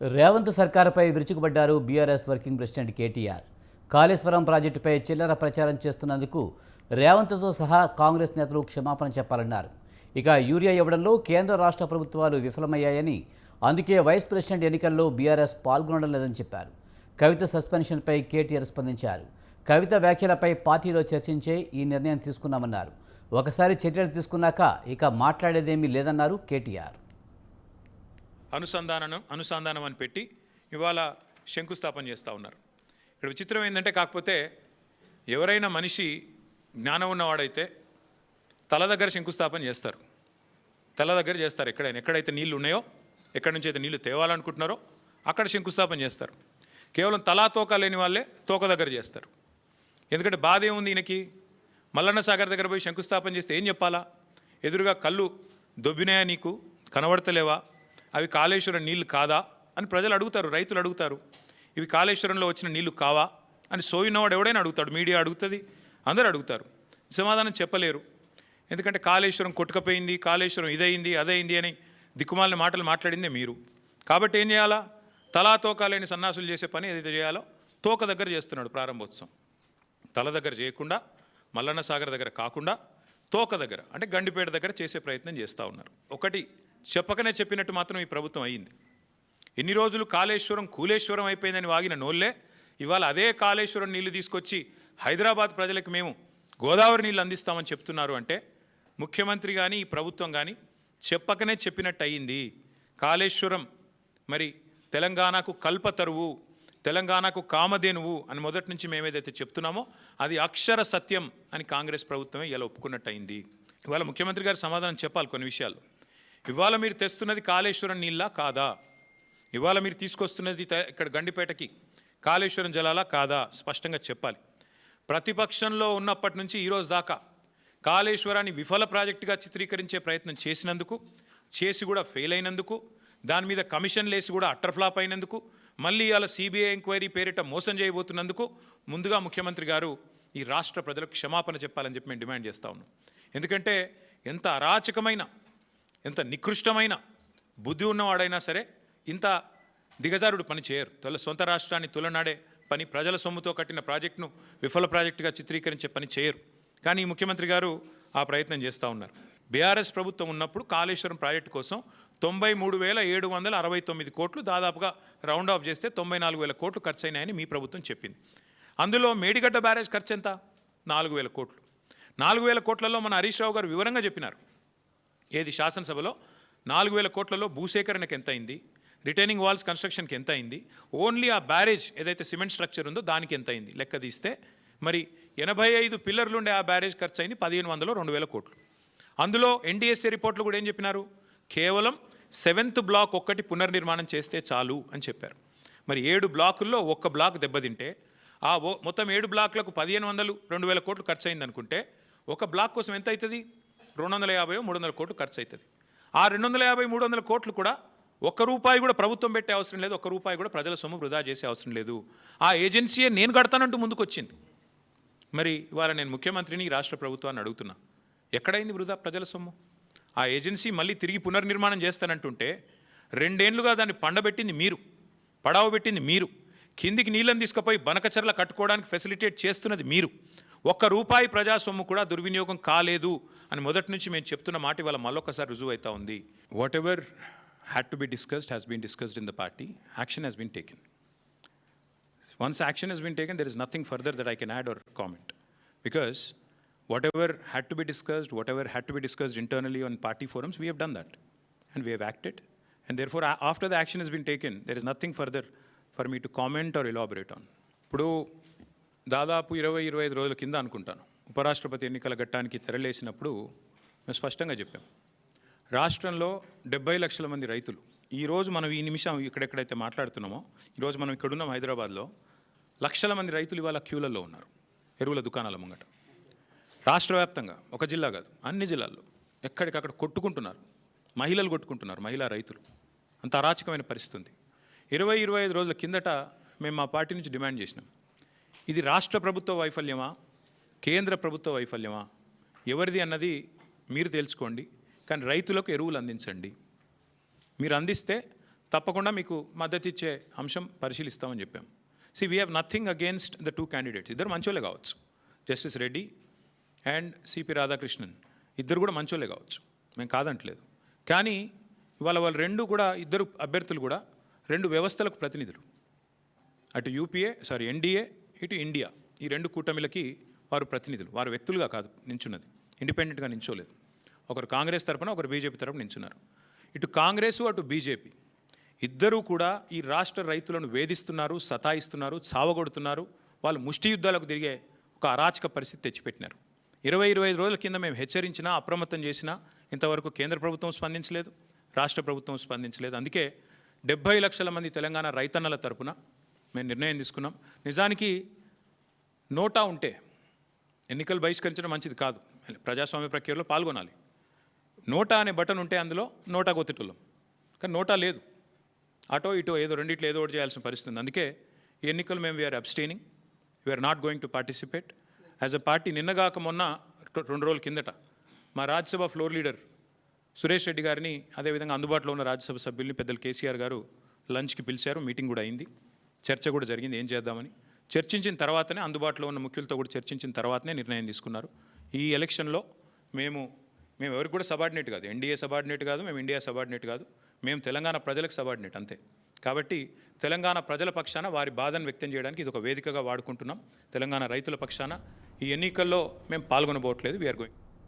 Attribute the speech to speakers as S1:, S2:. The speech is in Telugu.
S1: రేవంత్ సర్కారుపై విరుచుకుపడ్డారు BRS working president KTR. Kaleshwaram ప్రాజెక్టుపై చిల్లర ప్రచారం చేస్తున్నందుకు రేవంత్తో సహా కాంగ్రెస్ నేతలు క్షమాపణ చెప్పాలన్నారు. ఇక యూరియా ఇవ్వడంలో కేంద్ర రాష్ట్ర ప్రభుత్వాలు విఫలమయ్యాయని, అందుకే వైస్ ప్రెసిడెంట్ ఎన్నికల్లో బీఆర్ఎస్ పాల్గొనడం లేదని చెప్పారు. కవిత సస్పెన్షన్పై కేటీఆర్ స్పందించారు. కవిత వ్యాఖ్యలపై పార్టీలో చర్చించే ఈ నిర్ణయం తీసుకున్నామన్నారు. ఒకసారి చర్యలు తీసుకున్నాక ఇక మాట్లాడేదేమీ లేదన్నారు కేటీఆర్.
S2: అనుసంధానం అని పెట్టి ఇవాళ శంకుస్థాపన చేస్తూ ఉన్నారు. ఇక్కడ విచిత్రం ఏంటంటే, కాకపోతే ఎవరైనా మనిషి జ్ఞానం ఉన్నవాడైతే తల దగ్గర శంకుస్థాపన చేస్తారు, తల దగ్గర చేస్తారు. ఎక్కడైతే నీళ్లు ఉన్నాయో, ఎక్కడి నుంచి అయితే నీళ్లు తేవాలనుకుంటున్నారో అక్కడ శంకుస్థాపన చేస్తారు. కేవలం తలా తోక లేని వాళ్ళే తోక దగ్గర చేస్తారు. ఎందుకంటే బాధ ఏముంది ఈయనకి? మల్లన్న సాగర్ దగ్గర పోయి శంకుస్థాపన చేస్తే ఏం చెప్పాలా? ఎదురుగా కళ్ళు దొబ్బినాయా, నీకు కనబడతలేవా, అవి కాళేశ్వరం నీళ్లు కాదా అని ప్రజలు అడుగుతారు, రైతులు అడుగుతారు. ఇవి కాళేశ్వరంలో వచ్చిన నీళ్లు కావా అని సోయినవాడు ఎవడైనా అడుగుతాడు, మీడియా అడుగుతుంది, అందరూ అడుగుతారు. సమాధానం చెప్పలేరు. ఎందుకంటే కాళేశ్వరం కొట్టుకపోయింది, కాళేశ్వరం ఇదైంది అదైంది అని దిక్కుమాలిన మాటలు మాట్లాడిందే మీరు. కాబట్టి ఏం చేయాలా? తలా తోక లేని సన్నాసులు చేసే పని ఏదైతే చేయాలో తోక దగ్గర చేస్తున్నాడు ప్రారంభోత్సవం. తల దగ్గర చేయకుండా, మల్లన్న సాగర్ దగ్గర కాకుండా తోక దగ్గర అంటే గండిపేట దగ్గర చేసే ప్రయత్నం చేస్తూ ఉన్నారు. ఒకటి చెప్పకనే చెప్పినట్టు మాత్రం ఈ ప్రభుత్వం అయ్యింది. ఎన్ని రోజులు కాళేశ్వరం కూలేశ్వరం అయిపోయిందని వాగిన నోళ్ళే ఇవాళ అదే కాళేశ్వరం నీళ్లు తీసుకొచ్చి హైదరాబాద్ ప్రజలకు మేము గోదావరి నీళ్ళు అందిస్తామని చెప్తున్నారు. అంటే ముఖ్యమంత్రి కానీ ఈ ప్రభుత్వం కానీ చెప్పకనే చెప్పినట్టు అయ్యింది. కాళేశ్వరం మరి తెలంగాణకు కల్పతరువు, తెలంగాణకు కామధేనువు అని మొదటి నుంచి మేమేదైతే చెప్తున్నామో అది అక్షర సత్యం అని కాంగ్రెస్ ప్రభుత్వమే ఇలా ఒప్పుకున్నట్టు అయింది. ఇవాళ ముఖ్యమంత్రి గారు సమాధానం చెప్పాలి కొన్ని విషయాలు. ఇవాళ మీరు తెస్తున్నది కాళేశ్వరం నీళ్ళ కాదా? ఇవాళ మీరు తీసుకొస్తున్నది ఇక్కడ గండిపేటకి కాళేశ్వరం జలాలా కాదా? స్పష్టంగా చెప్పాలి. ప్రతిపక్షంలో ఉన్నప్పటి నుంచి ఈరోజు దాకా కాళేశ్వరాన్ని విఫల ప్రాజెక్టుగా చిత్రీకరించే ప్రయత్నం చేసినందుకు, చేసి కూడా ఫెయిల్ అయినందుకు, దాని మీద కమిషన్లు వేసి కూడా అట్టర్ ఫ్లాప్ అయినందుకు, మళ్ళీ ఇవాళ సిబిఐ ఎంక్వైరీ పేరిట మోసం చేయబోతున్నందుకు ముందుగా ముఖ్యమంత్రి గారు ఈ రాష్ట్ర ప్రజలకు క్షమాపణ చెప్పాలని చెప్పి మేము డిమాండ్ చేస్తూ ఉన్నాం. ఎందుకంటే ఎంత అరాచకమైన, ఎంత నికృష్టమైన బుద్ధి ఉన్నవాడైనా సరే ఇంత దిగజారుడు పని చేయరు. సొంత రాష్ట్రాన్ని తులనాడే పని, ప్రజల సొమ్ముతో కట్టిన ప్రాజెక్టును విఫల ప్రాజెక్టుగా చిత్రీకరించే పని చేయరు. కానీ ముఖ్యమంత్రి గారు ఆ ప్రయత్నం చేస్తూ ఉన్నారు. బీఆర్ఎస్ ప్రభుత్వం ఉన్నప్పుడు కాళేశ్వరం ప్రాజెక్టు కోసం 93,769 కోట్లు, దాదాపుగా రౌండ్ ఆఫ్ చేస్తే 94,000 కోట్లు ఖర్చు అయినాయని మీ ప్రభుత్వం చెప్పింది. అందులో మేడిగడ్డ బ్యారేజ్ ఖర్చు ఎంత? 4,000 కోట్లు. 4,000 కోట్లలో మన హరీష్ రావు గారు వివరంగా చెప్పినారు. ఏది శాసనసభలో 4,000 కోట్లలో భూసేకరణకు ఎంత అయింది, రిటైనింగ్ వాల్స్ కన్స్ట్రక్షన్కి ఎంత అయింది, ఓన్లీ ఆ బ్యారేజ్ ఏదైతే సిమెంట్ స్ట్రక్చర్ ఉందో దానికి ఎంత అయింది లెక్క తీస్తే మరి 85 పిల్లర్లుండే ఆ బ్యారేజ్ ఖర్చు అయింది 1,500-2,000 కోట్లు. అందులో ఎన్డీఎస్ఏ రిపోర్ట్లు కూడా ఏం చెప్పినారు? కేవలం 7th బ్లాక్ ఒక్కటి పునర్నిర్మాణం చేస్తే చాలు అని చెప్పారు. మరి 7 బ్లాకుల్లో ఒక్క బ్లాక్ దెబ్బతింటే ఆ మొత్తం 7 బ్లాక్లకు 1,500-2,000 కోట్లు ఖర్చు అయింది అనుకుంటే ఒక బ్లాక్ కోసం ఎంత అవుతుంది? 250-300 కోట్లు ఖర్చు అవుతుంది. ఆ 250-300 కోట్లు కూడా ఒక్క రూపాయి కూడా ప్రభుత్వం పెట్టే అవసరం లేదు, ఒక్క రూపాయి కూడా ప్రజల సొమ్ము వృధా చేసే అవసరం లేదు. ఆ ఏజెన్సీయే నేను కడతానంటూ ముందుకు వచ్చింది. మరి ఇవాళ నేను ముఖ్యమంత్రిని, రాష్ట్ర ప్రభుత్వాన్ని అడుగుతున్నా, ఎక్కడైంది వృధా ప్రజల సొమ్ము? ఆ ఏజెన్సీ మళ్ళీ తిరిగి పునర్నిర్మాణం చేస్తానంటుంటే 2 ఏళ్లుగా దాన్ని పండబెట్టింది మీరు, పడావబెట్టింది మీరు, కిందికి నీళ్ళని తీసుకుపోయి బనకచర్ల కట్టుకోవడానికి ఫెసిలిటేట్ చేస్తున్నది మీరు. ఒక్క రూపాయి ప్రజా సొమ్ము కూడా దుర్వినియోగం కాలేదు అని మొదటి నుంచి మేము చెప్తున్న మాట ఇవాళ మళ్ళొక్కసారి రుజువు అవుతా ఉంది. Whatever had to be discussed has been discussed in the party. Action has been taken. Once action has been taken, there is nothing further that I can add or comment. Because whatever had to be discussed internally on party forums, we have done that. And we have acted. And therefore, after the action has been taken, there is nothing further for me to comment or elaborate on. ఇప్పుడు దాదాపు 20-25 రోజుల కింద అనుకుంటాను, ఉపరాష్ట్రపతి ఎన్నికల ఘట్టానికి తెరలేసినప్పుడు మేము స్పష్టంగా చెప్పాం, రాష్ట్రంలో 70 లక్షల మంది రైతులు, ఈరోజు మనం ఈ నిమిషం ఇక్కడెక్కడైతే మాట్లాడుతున్నామో, ఈరోజు మనం ఇక్కడున్నాం హైదరాబాద్లో, లక్షల మంది రైతులు ఇవాళ క్యూలలో ఉన్నారు ఎరువుల దుకాణాల ముంగట. రాష్ట్ర వ్యాప్తంగా, ఒక జిల్లా కాదు అన్ని జిల్లాల్లో ఎక్కడికక్కడ కొట్టుకుంటున్నారు, మహిళలు కొట్టుకుంటున్నారు, మహిళా రైతులు. అంత అరాచకమైన పరిస్థితి ఉంది. 20-25 రోజుల కిందట మేము మా పార్టీ నుంచి డిమాండ్ చేసినాం, ఇది రాష్ట్ర ప్రభుత్వ వైఫల్యమా, కేంద్ర ప్రభుత్వ వైఫల్యమా, ఎవరిది అన్నది మీరు తెలుసుకోండి, కానీ రైతులకు ఎరువులు అందించండి. మీరు అందిస్తే తప్పకుండా మీకు మద్దతు ఇచ్చే అంశం పరిశీలిస్తామని చెప్పాం. We have nothing against the 2 candidates. ఇద్దరు మంచోళ్ళే కావచ్చు. Justice Reddy and CP Radhakrishnan ఇద్దరు కూడా మంచోళ్ళే కావచ్చు, మేము కాదంటలేదు. కానీ ఇవాళ వాళ్ళు ఇద్దరు అభ్యర్థులు కూడా 2 వ్యవస్థలకు ప్రతినిధులు. అటు ఎన్డీఏ ఇటు ఇండియా, ఈ 2 కూటమిలకి వారు ప్రతినిధులు. వారు వ్యక్తులుగా కాదు నించున్నది, ఇండిపెండెంట్గా నించోలేదు. ఒకరు కాంగ్రెస్ తరపున, ఒకరు బీజేపీ తరపున నించున్నారు. ఇటు కాంగ్రెసు అటు బీజేపీ ఇద్దరూ కూడా ఈ రాష్ట్ర రైతులను వేధిస్తున్నారు, సతాయిస్తున్నారు, చావగొడుతున్నారు. వాళ్ళు ముష్టి యుద్ధాలకు తిరిగే ఒక అరాచక పరిస్థితి తెచ్చిపెట్టినారు. 20-25 రోజుల కింద మేము హెచ్చరించినా, అప్రమత్తం చేసినా ఇంతవరకు కేంద్ర ప్రభుత్వం స్పందించలేదు, రాష్ట్ర ప్రభుత్వం స్పందించలేదు. అందుకే 70 లక్షల మంది తెలంగాణ రైతన్నల తరపున మేము నిర్ణయం తీసుకున్నాం. నిజానికి నోటా ఉంటే ఎన్నికలు బహిష్కరించడం మంచిది కాదు, ప్రజాస్వామ్య ప్రక్రియలో పాల్గొనాలి. నోటా అనే బటన్ ఉంటే అందులో నోటా కొత్తటోళ్ళం, కానీ నోటా లేదు. అటో ఇటో ఏదో రెండిట్లో ఏదో ఒకటి చేయాల్సిన పరిస్థితి ఉంది. అందుకే ఈ ఎన్నికలు మేము we are abstaining, we are not going to participate as a party. నిన్నగాక మొన్న 2 రోజుల కిందట మా రాజ్యసభ ఫ్లోర్ లీడర్ సురేష్ రెడ్డి గారిని, అదేవిధంగా అందుబాటులో ఉన్న రాజ్యసభ సభ్యుల్ని పెద్దలు కేసీఆర్ గారు లంచ్కి పిలిచారు. మీటింగ్ కూడా అయింది, చర్చ కూడా జరిగింది ఏం చేద్దామని. చర్చించిన తర్వాతనే, అందుబాటులో ఉన్న ముఖ్యులతో కూడా చర్చించిన తర్వాతనే నిర్ణయం తీసుకున్నారు. ఈ ఎలక్షన్లో మేము ఎవరికి కూడా సబార్డినేట్ కాదు, ఎన్డీఏ సబార్డినేట్ కాదు, మేము ఇండియా సబార్డినేట్ కాదు, మేము తెలంగాణ ప్రజలకు సబార్డినేట్ అంతే. కాబట్టి తెలంగాణ ప్రజల పక్షాన వారి బాధను వ్యక్తం చేయడానికి ఇది ఒక వేదికగా వాడుకుంటున్నాం. తెలంగాణ రైతుల పక్షాన ఈ ఎన్నికల్లో మేము పాల్గొనబోట్లేదు. We are going